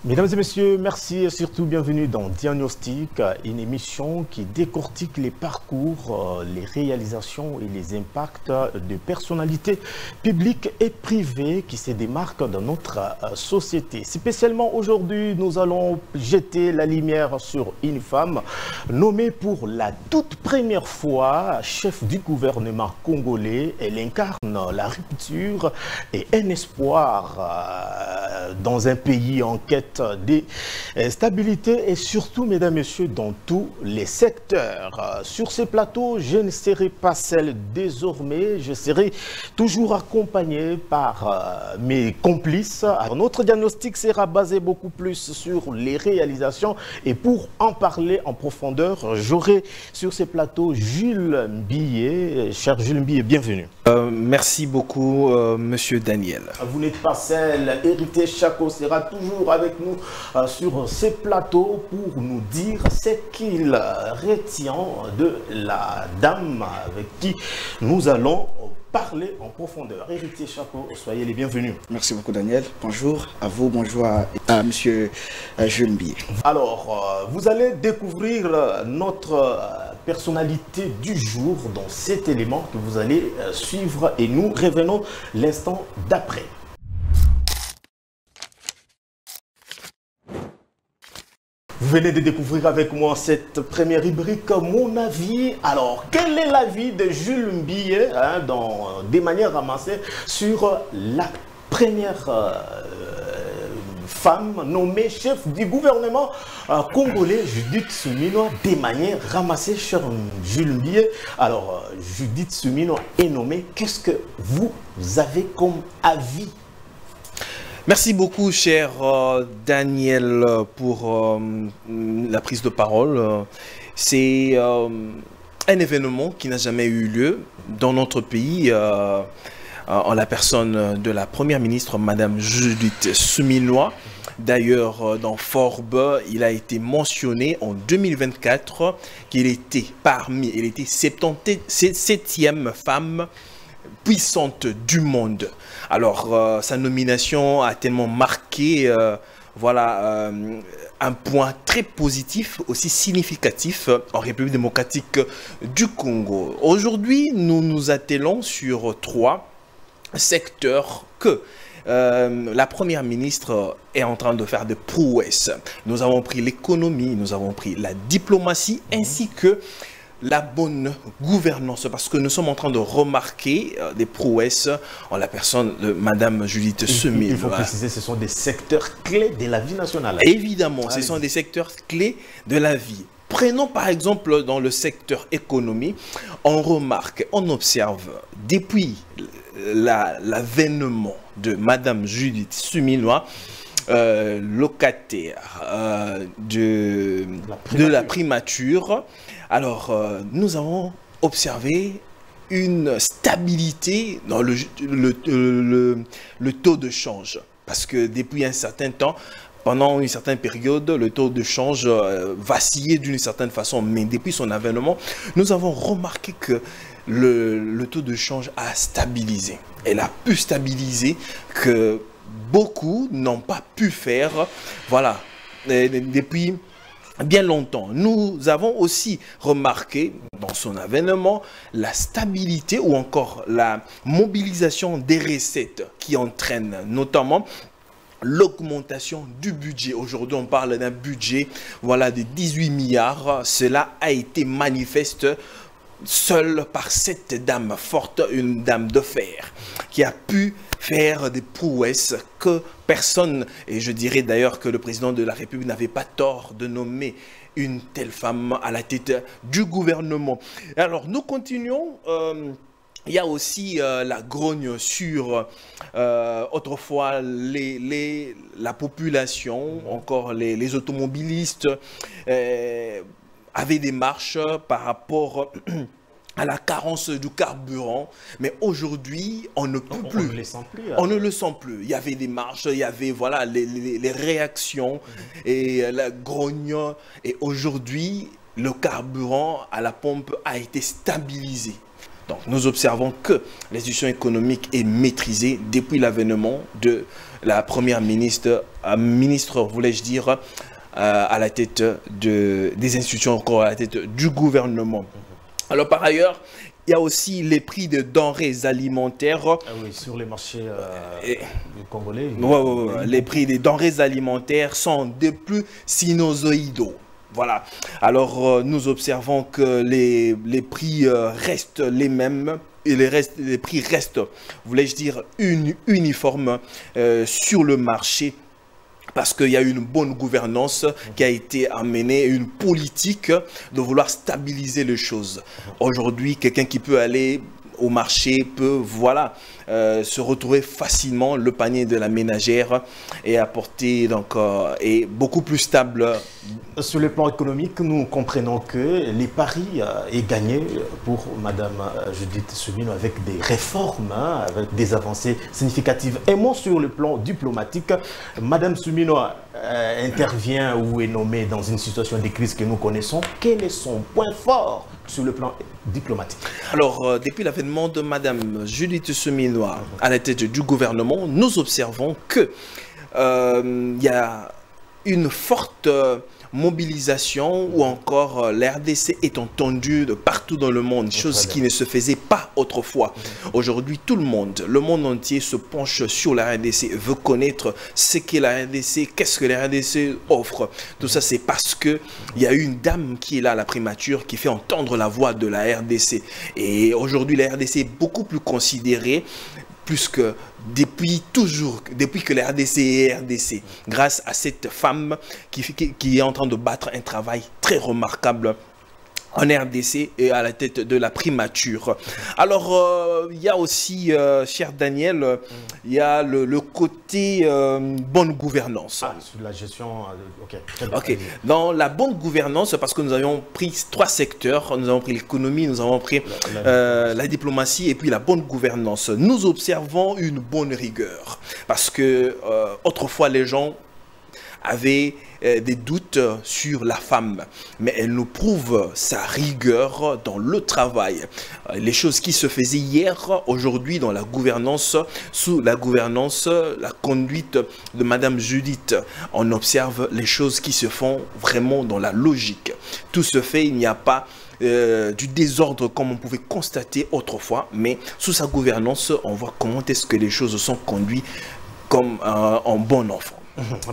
Mesdames et messieurs, merci et surtout bienvenue dans Diagnostic, une émission qui décortique les parcours, les réalisations et les impacts de personnalités publiques et privées qui se démarquent dans notre société. Spécialement aujourd'hui, nous allons jeter la lumière sur une femme nommée pour la toute première fois chef du gouvernement congolais. Elle incarne la rupture et un espoir dans un pays en quête de stabilité et surtout, mesdames et messieurs, dans tous les secteurs. Sur ces plateaux, je ne serai pas seul désormais, je serai toujours accompagné par mes complices. Alors, notre diagnostic sera basé beaucoup plus sur les réalisations et pour en parler en profondeur, j'aurai sur ces plateaux Jules Mbilé. Cher Jules Mbilé, bienvenue. Merci beaucoup, monsieur Daniel. Vous n'êtes pas seul, Héritier Chako sera toujours avec nous sur ces plateaux pour nous dire ce qu'il retient de la dame avec qui nous allons parler en profondeur. Héritier Chako, soyez les bienvenus. Merci beaucoup Daniel. Bonjour à vous, bonjour à monsieur Jules Mbilé. Alors, vous allez découvrir notre personnalité du jour dans cet élément que vous allez suivre et nous revenons l'instant d'après. Vous venez de découvrir avec moi cette première rubrique, mon avis. Alors, quel est l'avis de Jules Mbilé, dans des manières ramassées sur la première femme nommée chef du gouvernement congolais, Judith Suminwa, des manières ramassées, cher Jules Mbilé. Alors, Judith Suminwa est nommée. Qu'est-ce que vous avez comme avis? Merci beaucoup, cher Daniel, pour la prise de parole. C'est un événement qui n'a jamais eu lieu dans notre pays, en la personne de la première ministre, Madame Judith Suminwa. D'ailleurs, dans Forbes, il a été mentionné en 2024 qu'il était elle était 77e femme puissante du monde. Alors, sa nomination a tellement marqué, un point très positif, aussi significatif en République démocratique du Congo. Aujourd'hui, nous nous attelons sur 3 secteurs que la première ministre est en train de faire des prouesses. Nous avons pris l'économie, nous avons pris la diplomatie, ainsi que la bonne gouvernance, parce que nous sommes en train de remarquer des prouesses en la personne de Madame Judith Suminwa. Il faut préciser, ce sont des secteurs clés de la vie nationale. Évidemment, ce sont des secteurs clés de la vie. Prenons par exemple dans le secteur économie, on remarque, on observe depuis l'avènement de Madame Judith Suminwa, locataire de la primature. Alors, nous avons observé une stabilité dans le taux de change. Parce que depuis un certain temps, pendant une certaine période, le taux de change vacillait d'une certaine façon. Mais depuis son avènement, nous avons remarqué que le taux de change a stabilisé. Elle a pu stabiliser que beaucoup n'ont pas pu faire, voilà, depuis bien longtemps. Nous avons aussi remarqué dans son avènement la stabilité ou encore la mobilisation des recettes qui entraîne notamment l'augmentation du budget. Aujourd'hui, on parle d'un budget, voilà, de 18 milliards. Cela a été manifeste seule par cette dame forte, une dame de fer, qui a pu faire des prouesses que personne, et je dirais d'ailleurs que le président de la République n'avait pas tort de nommer une telle femme à la tête du gouvernement. Alors, nous continuons. Il y a aussi la grogne sur autrefois la population, encore les automobilistes avaient des marches par rapport à la carence du carburant, mais aujourd'hui, on ne peut plus. On ne le sent plus. On ne le sent plus. Il y avait des marches, il y avait voilà, les réactions et la grogne. Et aujourd'hui, le carburant à la pompe a été stabilisé. Donc, nous observons que la situation économique est maîtrisée depuis l'avènement de la première ministre, voulais-je dire, à la tête des institutions, encore à la tête du gouvernement. Alors, par ailleurs, il y a aussi les prix de denrées alimentaires. Ah oui, sur les marchés congolais. Les prix des denrées alimentaires sont de plus sinusoïdaux. Voilà. Alors, nous observons que les prix restent les mêmes. Et les prix restent, voulais-je dire, uniformes sur le marché. Parce qu'il y a une bonne gouvernance qui a été amenée, une politique de vouloir stabiliser les choses. Aujourd'hui, quelqu'un qui peut aller au marché peut, voilà, se retrouver facilement le panier de la ménagère et apporter, donc, est beaucoup plus stable. Sur le plan économique, nous comprenons que les paris est gagné pour Madame Judith Suminwa avec des réformes, avec des avancées significatives. Et moi, sur le plan diplomatique, Madame Suminwa intervient ou est nommée dans une situation de crise que nous connaissons. Quel est son point fort sur le plan diplomatique? Alors, depuis l'avènement de Madame Judith Suminwa à la tête du gouvernement, nous observons que y a une forte mobilisation ou encore la RDC est entendue de partout dans le monde, chose qui ne se faisait pas autrefois. Aujourd'hui, tout le monde entier se penche sur la RDC, veut connaître ce qu'est la RDC, qu'est-ce que la RDC offre. Tout ça, c'est parce qu'il y a une dame qui est là à la primature, qui fait entendre la voix de la RDC. Et aujourd'hui, la RDC est beaucoup plus considérée, plus que depuis que la RDC est RDC, grâce à cette femme qui est en train de battre un travail très remarquable en RDC et à la tête de la primature. Alors, il y a aussi, cher Daniel, il y a le côté bonne gouvernance. Ah, sur la gestion, ok. Dans la bonne gouvernance, parce que nous avions pris 3 secteurs, nous avons pris l'économie, nous avons pris la diplomatie et puis la bonne gouvernance. Nous observons une bonne rigueur, parce que autrefois les gens avaient des doutes sur la femme, mais elle nous prouve sa rigueur dans le travail. Les choses qui se faisaient hier, aujourd'hui dans la gouvernance, sous la gouvernance, la conduite de Madame Judith, on observe les choses qui se font vraiment dans la logique. Tout se fait, il n'y a pas du désordre comme on pouvait constater autrefois, mais sous sa gouvernance, on voit comment est-ce que les choses sont conduites comme en bon enfant.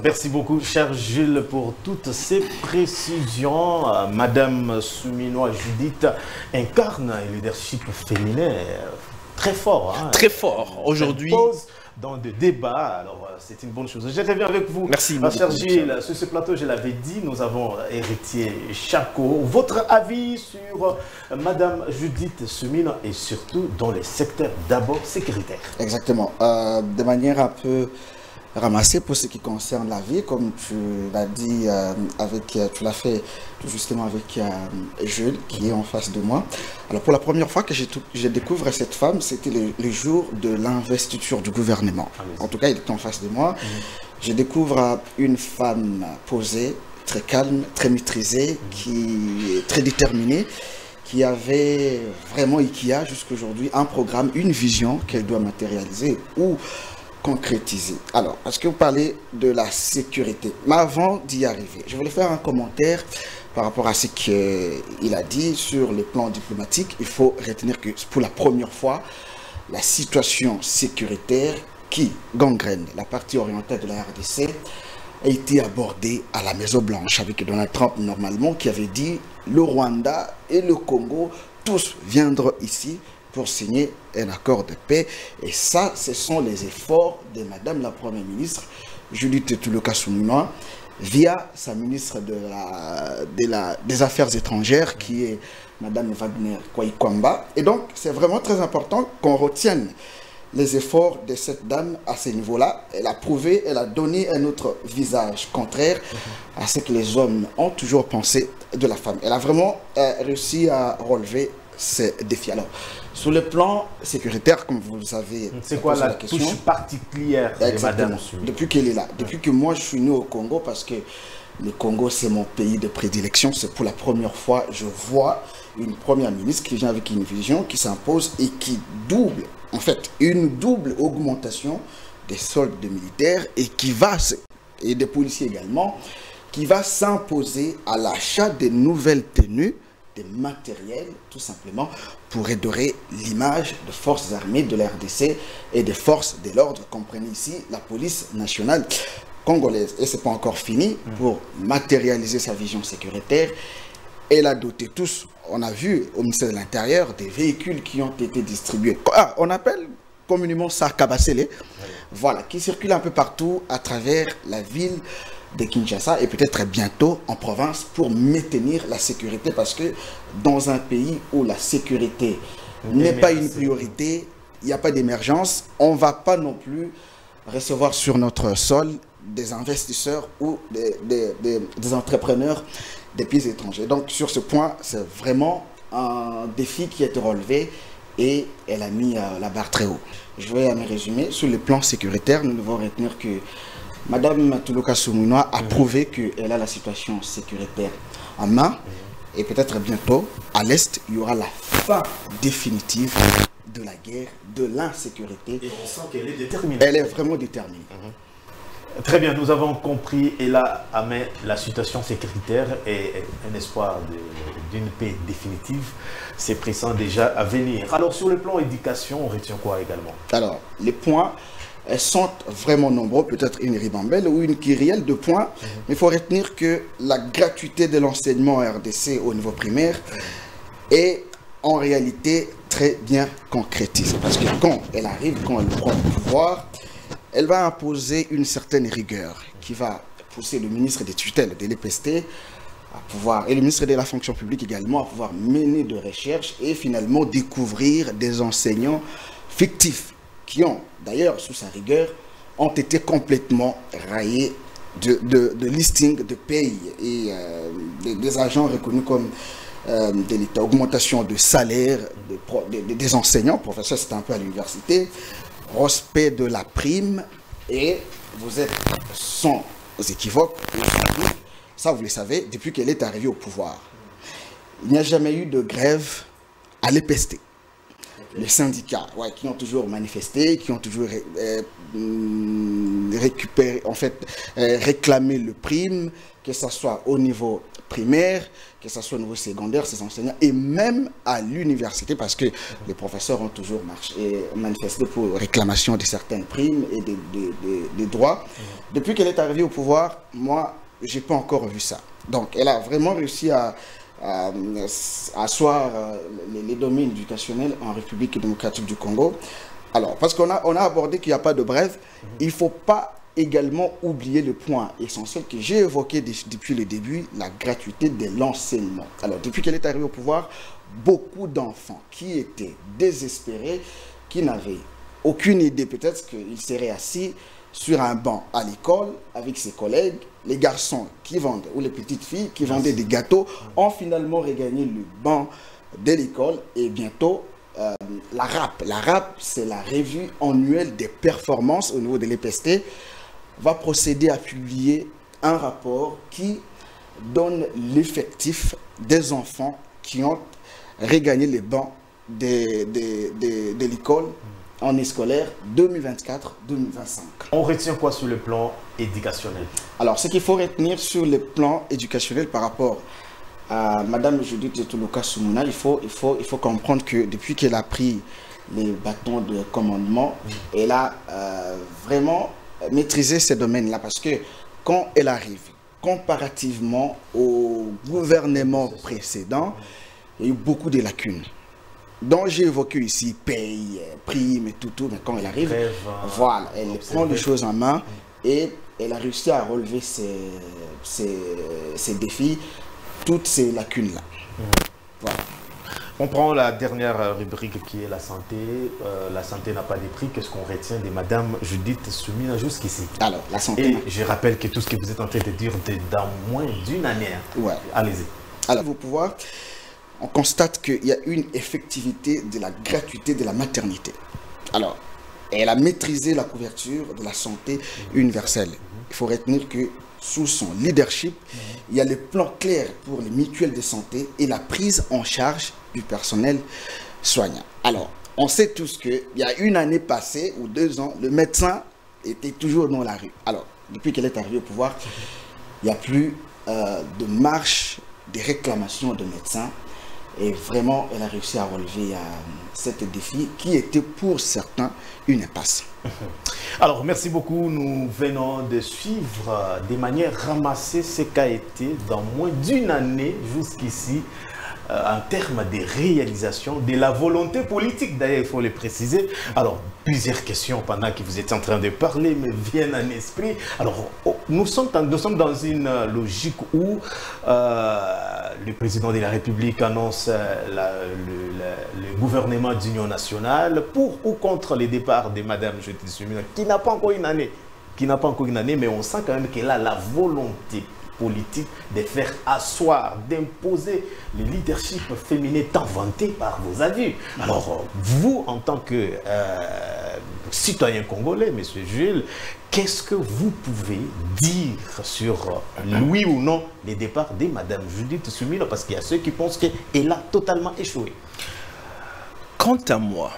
Merci beaucoup, cher Jules, pour toutes ces précisions. Madame Suminwa Judith incarne un leadership féminin très fort. Très fort. Aujourd'hui, dans des débats, alors c'est une bonne chose. Je reviens avec vous. Merci beaucoup. Cher Gilles, sur ce plateau, je l'avais dit, nous avons héritier Chako. Votre avis sur Madame Judith Suminwa et surtout dans les secteurs d'abord sécuritaires? Exactement. De manière un peu ramassée pour ce qui concerne la vie, comme tu l'as dit, tu l'as fait tout justement avec Jules qui est en face de moi. Alors pour la première fois que je découvre cette femme, c'était le jour de l'investiture du gouvernement. En tout cas, il était en face de moi. Je découvre une femme posée, très calme, très maîtrisée, qui est très déterminée, qui avait vraiment et qui a jusqu'aujourd'hui un programme, une vision qu'elle doit matérialiser ou concrétiser. Alors, parce que vous parlez de la sécurité, mais avant d'y arriver, je voulais faire un commentaire par rapport à ce qu'il a dit sur le plan diplomatique. Il faut retenir que pour la première fois, la situation sécuritaire qui gangrène la partie orientale de la RDC a été abordée à la Maison Blanche avec Donald Trump normalement qui avait dit le Rwanda et le Congo tous viendront ici pour signer un accord de paix. Et ça, ce sont les efforts de Madame la Première ministre, Judith Suminwa, via sa ministre des Affaires étrangères, qui est Madame Wagner Kwaikwamba. Et donc, c'est vraiment très important qu'on retienne les efforts de cette dame à ce niveau-là. Elle a prouvé, elle a donné un autre visage contraire à ce que les hommes ont toujours pensé de la femme. Elle a vraiment réussi à relever ces défis. Alors, sur le plan sécuritaire, comme vous le savez, c'est quoi la touche particulière de Madame Suminwa? Depuis qu'elle est là, depuis que moi je suis né au Congo, parce que le Congo, c'est mon pays de prédilection. C'est pour la première fois, je vois une première ministre qui vient avec une vision qui s'impose et qui double, en fait, une double augmentation des soldes de militaires et des policiers également, qui va s'imposer à l'achat des nouvelles tenues, des matériels, tout simplement, pour redorer l'image des forces armées de la RDC et des forces de l'ordre. Comprenez ici la police nationale congolaise. Et ce n'est pas encore fini. Pour matérialiser sa vision sécuritaire, elle a doté tous, on a vu au ministère de l'Intérieur, des véhicules qui ont été distribués. On appelle communément ça Kabasele, voilà, qui circulent un peu partout à travers la ville de Kinshasa et peut-être bientôt en province pour maintenir la sécurité, parce que dans un pays où la sécurité n'est pas une priorité, il n'y a pas d'émergence, on ne va pas non plus recevoir sur notre sol des investisseurs ou des entrepreneurs des pays étrangers. Donc sur ce point, c'est vraiment un défi qui a été relevé et elle a mis la barre très haut. Je vais me résumer. Sur le plan sécuritaire, nous devons retenir que Madame Tuluka Sumuna a prouvé qu'elle a la situation sécuritaire en main et peut-être bientôt, à l'Est, il y aura la fin définitive de la guerre, de l'insécurité. Et on sent qu'elle est déterminée. Elle est vraiment déterminée. Très bien, nous avons compris, et là, Amé, la situation sécuritaire est un espoir d'une paix définitive. C'est pressant déjà à venir. Alors, sur le plan éducation, on retient quoi également? Alors, les points sont vraiment nombreux, peut-être une ribambelle ou une kyrielle de points, mais il faut retenir que la gratuité de l'enseignement RDC au niveau primaire est en réalité très bien concrétisée. Parce que quand elle arrive, quand elle prend le pouvoir, elle va imposer une certaine rigueur qui va pousser le ministre des tutelles de l'EPST à pouvoir, et le ministre de la fonction publique également, à pouvoir mener de recherches et finalement découvrir des enseignants fictifs qui ont, d'ailleurs, sous sa rigueur, ont été complètement raillés de listing de pays et des agents reconnus comme de l'État. Augmentation de salaire des enseignants, professeurs, c'est un peu à l'université, respect de la prime, et vous êtes sans équivoque, ça vous le savez, depuis qu'elle est arrivée au pouvoir. Il n'y a jamais eu de grève à l'EPST. Les syndicats, qui ont toujours manifesté, qui ont toujours récupéré, en fait, réclamé le prime, que ce soit au niveau primaire, que ce soit au niveau secondaire, ces enseignants, et même à l'université, parce que les professeurs ont toujours manifesté pour réclamation de certaines primes et des droits. Depuis qu'elle est arrivée au pouvoir, moi, je n'ai pas encore vu ça. Donc, elle a vraiment réussi à asseoir les domaines éducationnels en République démocratique du Congo. Alors, parce qu'on a abordé qu'il n'y a pas de brève, il ne faut pas également oublier le point essentiel que j'ai évoqué depuis le début, la gratuité de l'enseignement. Alors, depuis qu'elle est arrivée au pouvoir, beaucoup d'enfants qui étaient désespérés, qui n'avaient aucune idée, peut-être qu'ils seraient assis sur un banc à l'école avec ses collègues, les garçons qui vendent, ou les petites filles qui vendaient des gâteaux, ont finalement regagné le banc de l'école. Et bientôt, la RAP, c'est la revue annuelle des performances au niveau de l'EPST, va procéder à publier un rapport qui donne l'effectif des enfants qui ont regagné les bancs de l'école en année scolaire 2024-2025. On retient quoi sur le plan éducationnel? Alors, ce qu'il faut retenir sur le plan éducationnel par rapport à Mme Judith Tuluka Sumuna, il faut comprendre que depuis qu'elle a pris les bâtons de commandement, elle a vraiment maîtrisé ces domaines-là, parce que quand elle arrive, comparativement au gouvernement précédent, il y a eu beaucoup de lacunes. Donc j'ai évoqué ici paye, prime et tout, mais quand elle arrive, voilà, elle prend les choses en main et elle a réussi à relever ces défis, toutes ces lacunes-là. Voilà. On prend la dernière rubrique qui est la santé. La santé n'a pas de prix. Qu'est-ce qu'on retient de Madame Judith Sumina jusqu'ici? Alors, la santé... Et je rappelle que tout ce que vous êtes en train de dire dans moins d'une année. Ouais. Allez-y. Alors, vos pouvoirs, on constate qu'il y a une effectivité de la gratuité de la maternité. Alors, elle a maîtrisé la couverture de la santé universelle. Il faut retenir que sous son leadership, il y a le plan clair pour les mutuelles de santé et la prise en charge du personnel soignant. Alors, on sait tous qu'il y a une année passée ou 2 ans, le médecin était toujours dans la rue. Alors, depuis qu'elle est arrivée au pouvoir, il n'y a plus de marche, des réclamations de médecins. Et vraiment, elle a réussi à relever cet défi qui était pour certains une impasse. Alors, merci beaucoup. Nous venons de suivre de manière ramassée ce qu'a été dans moins d'une année jusqu'ici en termes de réalisation, de la volonté politique, d'ailleurs, il faut le préciser. Alors, plusieurs questions pendant que vous étiez en train de parler me viennent en esprit. Alors, nous sommes dans une logique où le président de la République annonce le gouvernement d'union nationale pour ou contre le départ de Mme Judith Suminwa, qui n'a pas encore une année, mais on sent quand même qu'elle a la volonté politique de faire asseoir, d'imposer le leadership féminin tant vanté par vos avis. Alors, vous, en tant que citoyen congolais, M. Jules, qu'est-ce que vous pouvez dire sur oui ou non le départ de Mme Judith Suminwa? Parce qu'il y a ceux qui pensent qu'elle a totalement échoué. Quant à moi,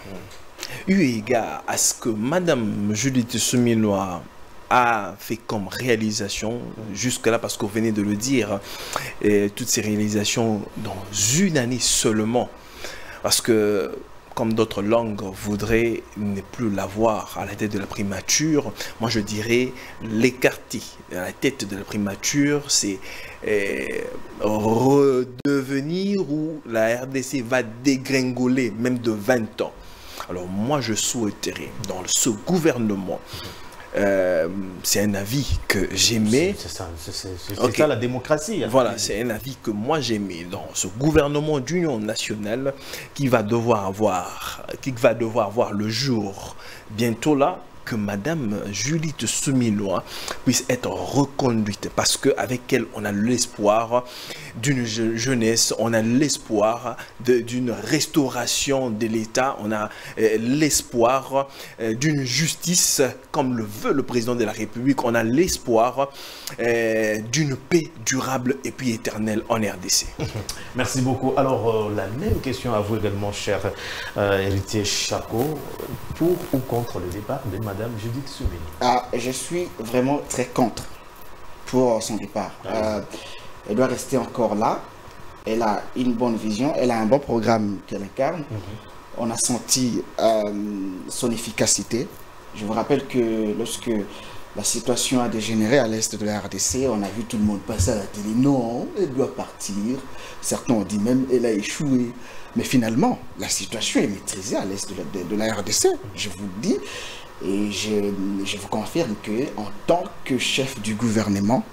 eu égard à ce que Mme Judith Suminwa a fait comme réalisation jusque-là, parce que vous venez de le dire, toutes ces réalisations dans une année seulement, parce que comme d'autres langues voudraient ne plus l'avoir à la tête de la primature, moi je dirais l'écarter à la tête de la primature, c'est redevenir où la RDC va dégringoler même de 20 ans. Alors moi je souhaiterais dans ce gouvernement, c'est un avis que j'aimais. C'est ça la démocratie. Voilà, c'est un avis que moi j'aimais dans ce gouvernement d'union nationale qui va devoir voir le jour bientôt là, que Mme Judith Suminwa puisse être reconduite, parce qu'avec elle, on a l'espoir d'une jeunesse, on a l'espoir d'une restauration de l'État, on a l'espoir d'une justice comme le veut le président de la République, on a l'espoir d'une paix durable et puis éternelle en RDC. Merci beaucoup. Alors, la même question à vous également, cher héritier Chako, pour ou contre le départ de Mme Judith Suminwa? Je suis vraiment très contre pour son départ. Elle doit rester encore là. Elle a une bonne vision, elle a un bon programme qu'elle incarne. On a senti son efficacité. Je vous rappelle que lorsque la situation a dégénéré à l'est de la RDC, on a vu tout le monde passer à la télé. Non, elle doit partir. Certains ont dit même qu'elle a échoué. Mais finalement, la situation est maîtrisée à l'est de la RDC. Je vous le dis. Et je vous confirme qu'en tant que chef du gouvernement,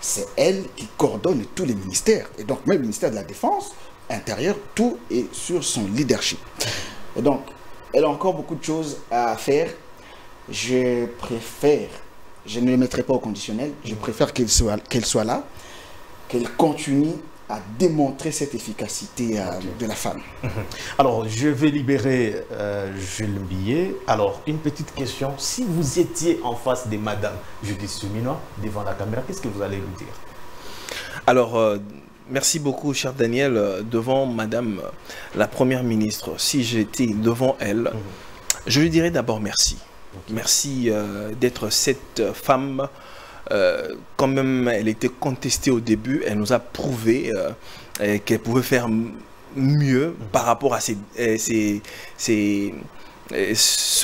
c'est elle qui coordonne tous les ministères. Et donc même le ministère de la Défense, intérieur, tout est sur son leadership. Et donc, elle a encore beaucoup de choses à faire. Je ne le mettrai pas au conditionnel, je préfère qu'elle soit là, qu'elle continue à démontrer cette efficacité de la femme. Alors, je vais libérer Jules Mbillet. Alors, une petite question. Si vous étiez en face de Mme Judith Suminwa, devant la caméra, qu'est-ce que vous allez lui dire? Alors, merci beaucoup, cher Daniel. Devant Madame la Première ministre, si j'étais devant elle, je lui dirais d'abord merci. Merci d'être cette femme. Quand même, elle était contestée au début, elle nous a prouvé qu'elle pouvait faire mieux par rapport à ceux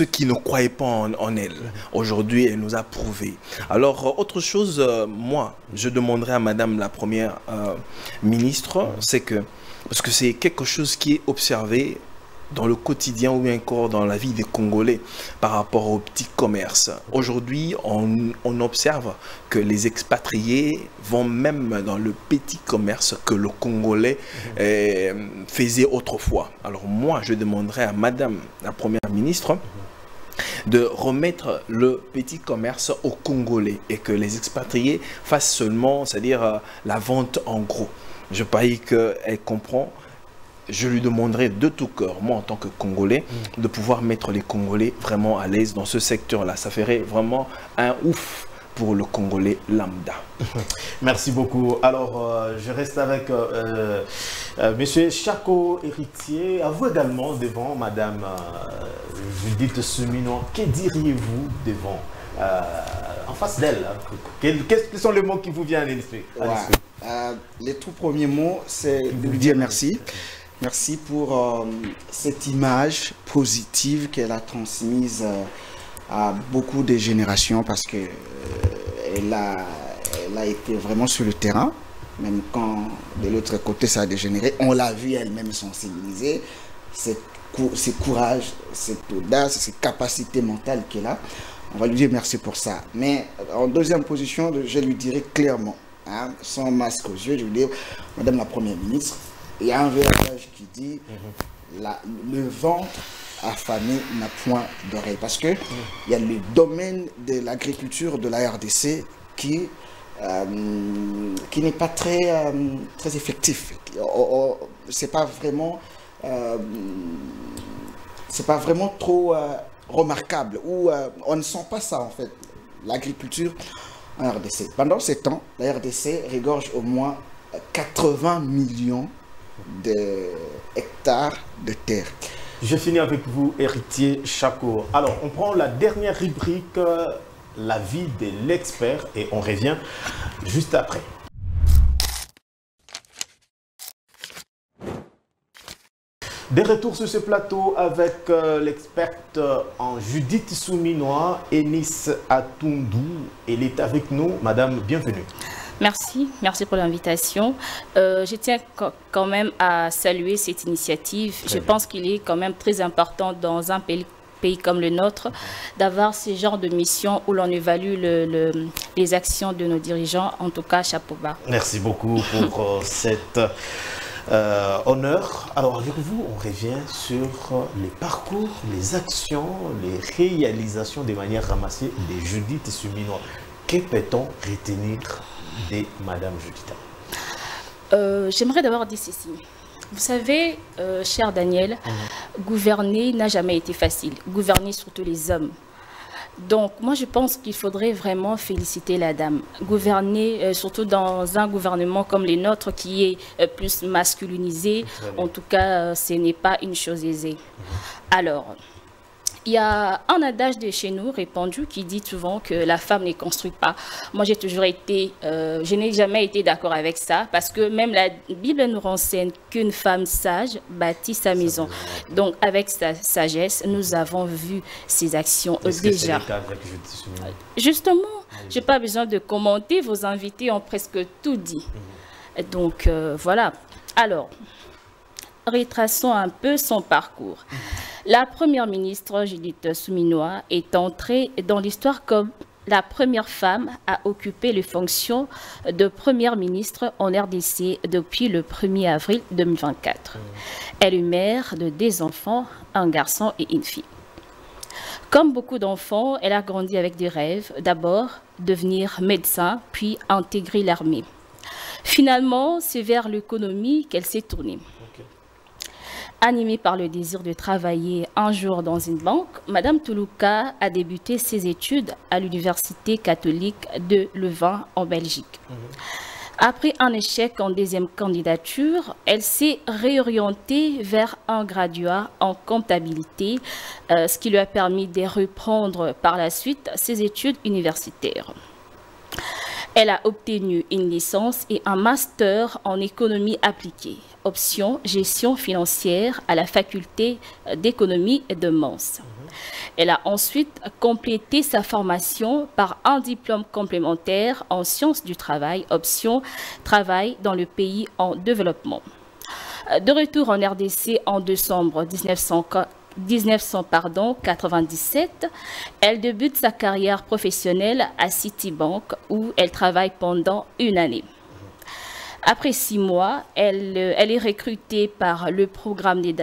qui ne croyaient pas en elle. Aujourd'hui, elle nous a prouvé. Alors, autre chose, moi, je demanderai à Madame la Première ministre, c'est que, parce que c'est quelque chose qui est observé dans le quotidien ou bien encore dans la vie des Congolais par rapport au petit commerce. Aujourd'hui, on observe que les expatriés vont même dans le petit commerce que le Congolais faisait autrefois. Alors moi, je demanderai à Madame la Première ministre de remettre le petit commerce aux Congolais et que les expatriés fassent seulement, c'est-à-dire la vente en gros. Je parie qu'elle comprend. Je lui demanderai de tout cœur, moi en tant que Congolais, de pouvoir mettre les Congolais vraiment à l'aise dans ce secteur-là. Ça ferait vraiment un ouf pour le Congolais lambda. Merci beaucoup. Alors, je reste avec Monsieur Chako, héritier. À vous également devant Madame Judith Souminois. Que diriez-vous devant, en face d'elle? Quels sont les mots qui vous viennent à l'esprit? Les tout premiers mots, c'est de lui dire merci. Merci pour cette image positive qu'elle a transmise à beaucoup de générations parce que elle a été vraiment sur le terrain, même quand de l'autre côté ça a dégénéré. On l'a vu elle-même sensibiliser, ce courage, cette audace, cette capacité mentale qu'elle a. On va lui dire merci pour ça. Mais en deuxième position, je lui dirais clairement, hein, sans masque aux yeux, je lui dis, Madame la Première ministre, il y a un verbe qui dit le ventre affamé n'a point d'oreille. Parce que il y a le domaine de l'agriculture de la RDC qui n'est pas très effectif. C'est pas vraiment trop remarquable, ou on ne sent pas ça en fait, l'agriculture en RDC. Pendant ces temps, la RDC regorge au moins 80 millions d'hectares de terre. Je finis avec vous, héritier Chako. Alors, on prend la dernière rubrique, l'avis de l'expert, et on revient juste après. Des retours sur ce plateau avec l'experte en Judith Souminois, Enis Atundou. Elle est avec nous. Madame, bienvenue. Merci pour l'invitation. Je tiens quand même à saluer cette initiative. Je pense qu'il est quand même très important dans un pays comme le nôtre d'avoir ce genre de mission où l'on évalue les actions de nos dirigeants. En tout cas, chapeau bas. Merci beaucoup pour cet honneur. Alors avec vous, on revient sur les parcours, les actions, les réalisations de manière ramassée de Judith Souminois. Que peut-on retenir de Madame Judith? J'aimerais d'abord dire ceci. Vous savez, cher Daniel, gouverner n'a jamais été facile. Gouverner surtout les hommes. Donc, moi, je pense qu'il faudrait vraiment féliciter la dame. Gouverner, surtout dans un gouvernement comme le nôtre, qui est plus masculinisé, en tout cas, ce n'est pas une chose aisée. Alors, il y a un adage de chez nous répandu qui dit souvent que la femme ne construit pas. Moi, j'ai toujours été, je n'ai jamais été d'accord avec ça parce que même la Bible nous renseigne qu'une femme sage bâtit sa maison. Donc, avec sa sagesse, nous avons vu ses actions déjà. Justement, je n'ai pas besoin de commenter. Vos invités ont presque tout dit. Donc, voilà. Alors, retraçons un peu son parcours. La première ministre, Judith Souminois, est entrée dans l'histoire comme la première femme à occuper les fonctions de première ministre en RDC depuis le 1er avril 2024. Elle est mère de 2 enfants, un garçon et une fille. Comme beaucoup d'enfants, elle a grandi avec des rêves. D'abord, devenir médecin, puis intégrer l'armée. Finalement, c'est vers l'économie qu'elle s'est tournée. Animée par le désir de travailler un jour dans une banque, Madame Toulouka a débuté ses études à l'Université catholique de Louvain en Belgique. Après un échec en 2e candidature, elle s'est réorientée vers un graduat en comptabilité, ce qui lui a permis de reprendre par la suite ses études universitaires. Elle a obtenu une licence et un master en économie appliquée, option gestion financière à la faculté d'économie de Mons. Elle a ensuite complété sa formation par un diplôme complémentaire en sciences du travail, option travail dans le pays en développement. De retour en RDC en décembre 1997, elle débute sa carrière professionnelle à Citibank où elle travaille pendant 1 année. Après 6 mois, elle est recrutée par le programme des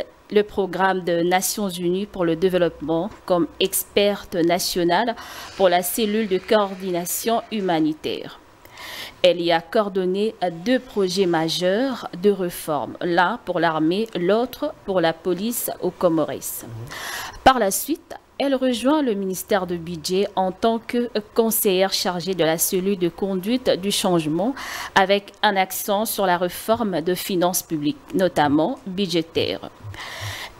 Nations Unies pour le développement comme experte nationale pour la cellule de coordination humanitaire. Elle y a coordonné 2 projets majeurs de réforme, l'un pour l'armée, l'autre pour la police aux Comores. Par la suite, elle rejoint le ministère de Budget en tant que conseillère chargée de la cellule de conduite du changement avec un accent sur la réforme de finances publiques, notamment budgétaires.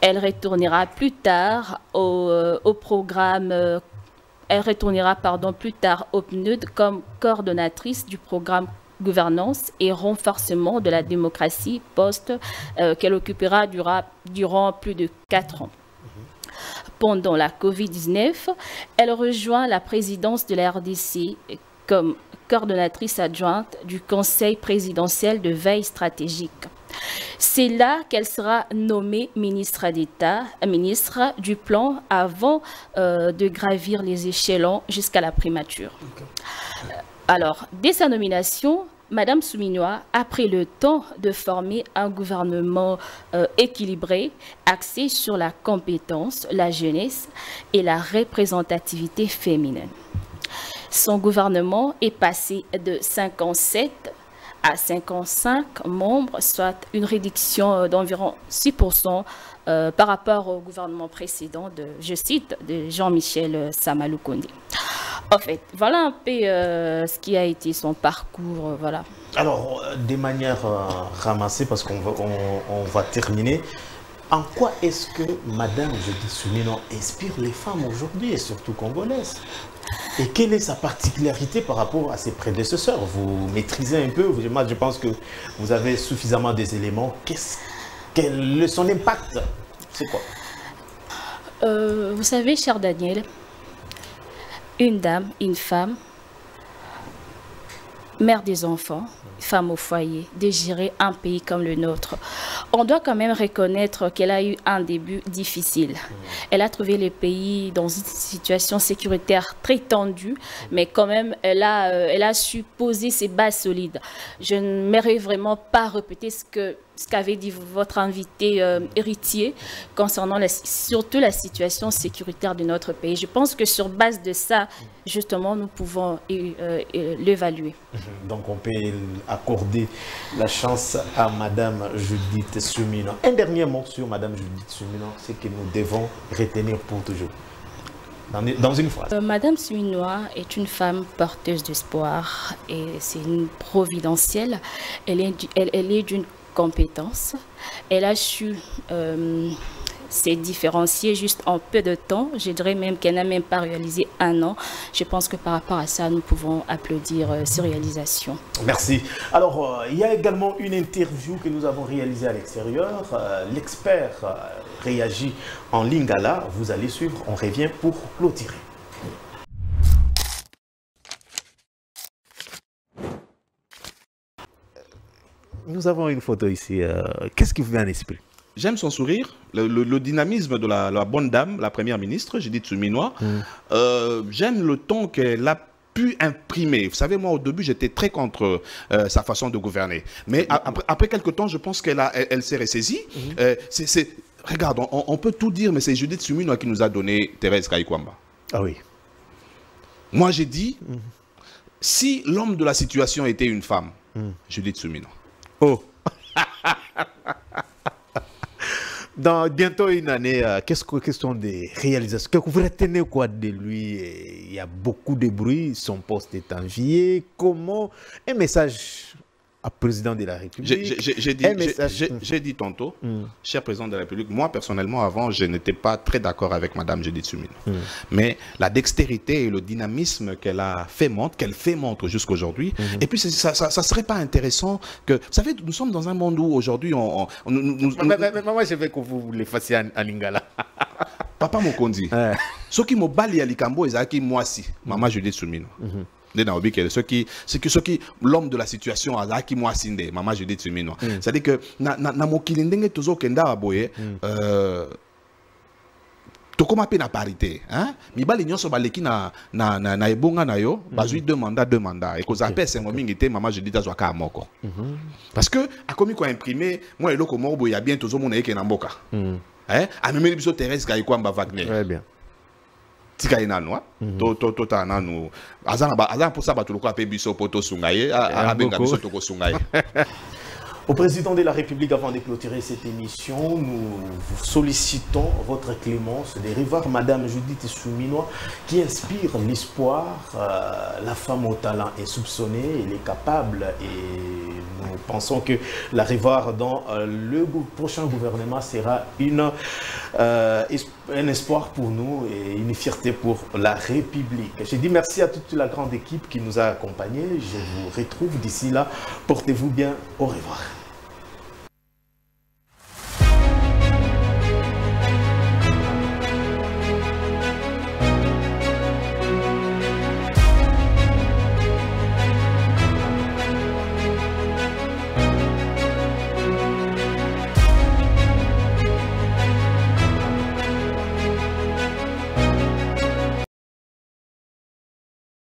Elle retournera plus tard au programme, plus tard au PNUD comme coordonnatrice du programme gouvernance et renforcement de la démocratie poste qu'elle occupera durant plus de 4 ans. Pendant la Covid-19, elle rejoint la présidence de la RDC comme coordonnatrice adjointe du Conseil présidentiel de veille stratégique. C'est là qu'elle sera nommée ministre d'État, ministre du Plan, avant de gravir les échelons jusqu'à la primature. Alors, dès sa nomination, Madame Souminois a pris le temps de former un gouvernement équilibré, axé sur la compétence, la jeunesse et la représentativité féminine. Son gouvernement est passé de 57 à 55 membres, soit une réduction d'environ 6% par rapport au gouvernement précédent je cite, de Jean-Michel Sama Lukonde. En fait, voilà un peu ce qui a été son parcours, voilà. Alors, de manière ramassée, parce qu'on va terminer, en quoi est-ce que Madame Judith Suminwa inspire les femmes aujourd'hui, et surtout congolaises? Et quelle est sa particularité par rapport à ses prédécesseurs? Vous maîtrisez un peu, moi je pense que vous avez suffisamment des éléments. Quel est son impact? C'est quoi? Vous savez, cher Daniel, une dame, une femme, mère des enfants, femme au foyer, de gérer un pays comme le nôtre. On doit quand même reconnaître qu'elle a eu un début difficile. Elle a trouvé le pays dans une situation sécuritaire très tendue, mais quand même, elle a su poser ses bases solides. Je ne m'aimerais vraiment pas répéter ce qu'avait dit votre invité héritier concernant surtout la situation sécuritaire de notre pays. Je pense que sur base de ça, justement, nous pouvons l'évaluer. Donc on peut accorder la chance à Madame Judith Suminwa. Un dernier mot sur Madame Judith Suminwa, c'est que nous devons retenir pour toujours. Dans une phrase. Madame Suminwa est une femme porteuse d'espoir et c'est une providentielle. Elle est d'une compétence. Elle a su se différencier juste en peu de temps. Je dirais même qu'elle n'a même pas réalisé 1 an. Je pense que par rapport à ça, nous pouvons applaudir ces réalisations. Merci. Alors, il y a également une interview que nous avons réalisée à l'extérieur. L'expert réagit en lingala. Vous allez suivre. On revient pour clôturer. Nous avons une photo ici. Qu'est-ce qui vous vient à l'esprit? J'aime son sourire, le dynamisme de la bonne dame, la première ministre, Judith Suminwa. J'aime le ton qu'elle a pu imprimer. Vous savez, moi, au début, j'étais très contre sa façon de gouverner. Mais après quelques temps, je pense qu'elle s'est ressaisie. Regarde, on peut tout dire, mais c'est Judith Suminwa qui nous a donné Thérèse Kayikwamba. Ah oui. Moi, j'ai dit, si l'homme de la situation était une femme, Judith Suminwa. Oh. Dans bientôt une année, qu'est-ce que sont des réalisations? Que vous retenez quoi de lui? Il y a beaucoup de bruit, son poste est envié. Comment? Un message à président de la République. J'ai dit tantôt, cher président de la République, moi personnellement avant, je n'étais pas très d'accord avec Madame Judith Suminwa. Mais la dextérité et le dynamisme qu'elle fait montre jusqu'à aujourd'hui. Et puis ça serait pas intéressant que, vous savez, nous sommes dans un monde où aujourd'hui moi je veux que vous le fassiez en lingala. Papa Mokondi, ce qui m'a bali à Likambo, c'est moi si, Maman Judith Suminwa. Ce qui l'homme de la situation a qui moi sinde Maman Judith Suminwa. C'est-à-dire que na mokili ndenge tozo kenda aboye tokoma pe na parité hein mibali nyonso baleki na ebonga na yo bazui 2 mandats et cause appel c'est mingi te Maman Judith azwa ka moko parce que akomi ko imprimer moi eloko moko boya bien tozo mona yeke na mboka hein amemeli biso Thérèse Kayikwamba Wagner très bien. Tika ina noa, tota nanu, azan pour ça batuluko ape biso poto sungaye, abenga biso toko sungaye. Au président de la République, avant de clôturer cette émission, nous vous sollicitons votre clémence de revoir Madame Judith Souminois qui inspire l'espoir. La femme au talent est soupçonnée, elle est capable et nous pensons que la revoir dans le prochain gouvernement sera un espoir pour nous et une fierté pour la République. Je dis merci à toute la grande équipe qui nous a accompagnés. Je vous retrouve d'ici là. Portez-vous bien. Au revoir.